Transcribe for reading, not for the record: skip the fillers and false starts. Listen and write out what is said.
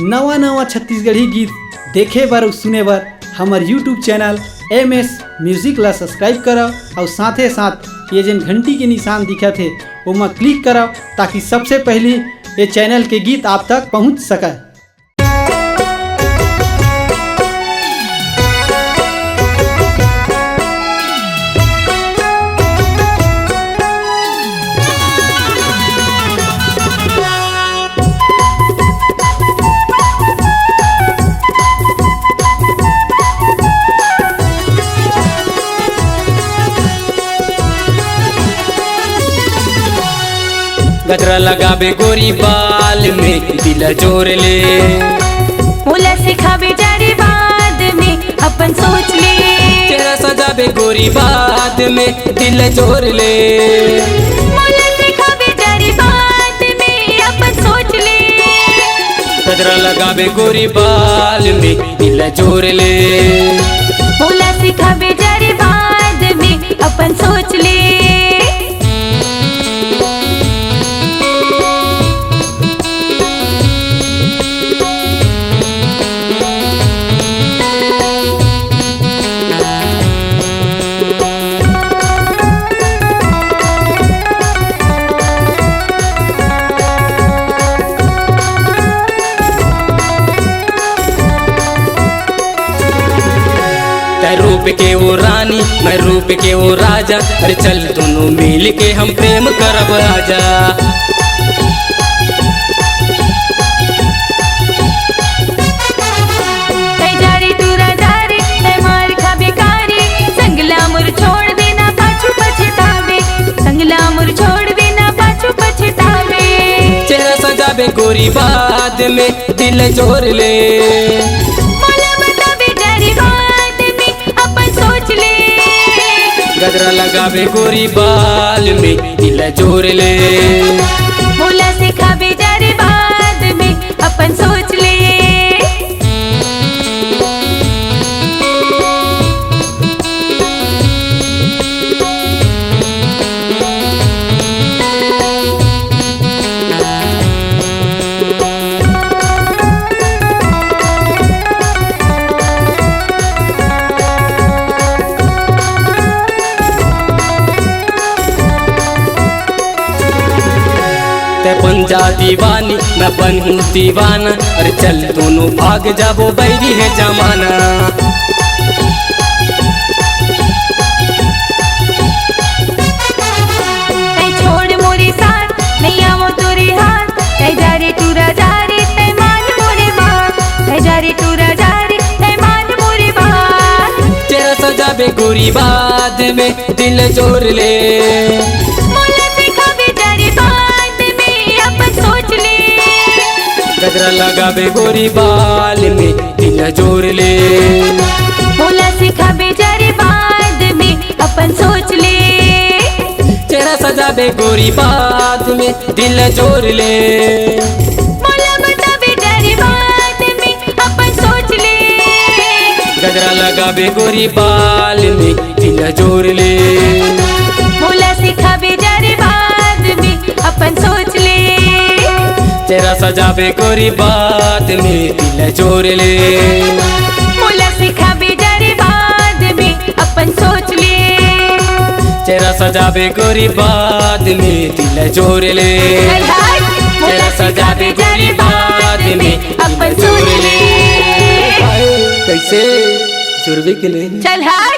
नवा नवा छत्तीसगढ़ी गीत देखे बर और सुने बर हमार यूट्यूब चैनल MS म्यूजिक ला सब्सक्राइब करो और साथे साथ ये जन घंटी के निशान दिखा थे वो क्लिक करो ताकि सबसे पहले ये चैनल के गीत आप तक पहुंच सके। गजरा लगाबे गोरी बाल में दिल जोर ले, मोला सिखाबे जारे बाद में अपन सोच ले, तेरा सजाबे गोरी बाद में दिल जोर ले, मोला सिखाबे जारे बाद में अपन सोच ले, गजरा लगाबे गोरी बाल में दिल जोर ले, मोला सिखाबे जारे बाद में अपन सोच ले। रूप के वो रानी मैं रूप के वो राजा, अरे चल दोनों मिल के हम प्रेम करब आजा। जारे तू राजा रे मैं मार खा बेकारी, संगला मुर छोड़ देना पाछू पछतावे, संगला मुर छोड़ देना पाछू पछतावे, चेहरा सजाबे गोरी बाद में दिल जोर ले, गजरा लगाबे गोरी बाल में दिल जोर ले, मोला सिखाबे जारे बाद में अपन सोच ले। पंजा दीवानी मैं बनूं दीवाना, अरे चल दोनों भाग जाबो बैरी है जमाना। छोड़ मोरे साथ नहीं आवो तोरे हाथ, जारे तू राजा रे तै मान मोरे बात, जारे तू राजा रे तै मान मोरे बात, तेरा सजाबे गोरी बाद में दिल जोर ले, गजरा लगाबे गोरी बाल में दिल जोर ले, मोला सिखाबे जारे बाद में अपन सोच ले, तेरा सजाबे गोरी बाद में दिल जोर ले, मोला बताबे जारे बाद में अपन सोच ले, गजरा लगाबे गोरी बाल में दिल जोर ले, मोला सिखाबे जारे बाद में अपन सोच ले, तेरा सजाबे गोरी बाद में दिल जोर ले, मोला सिखाबे जारे बाद में अपन सोच ले, तेरा सजाबे गोरी बाद में दिल जोर ले, तेरा सजाबे गोरी बाद में अपन सोच ले। कैसे जुर्बे के लिए चल हाय।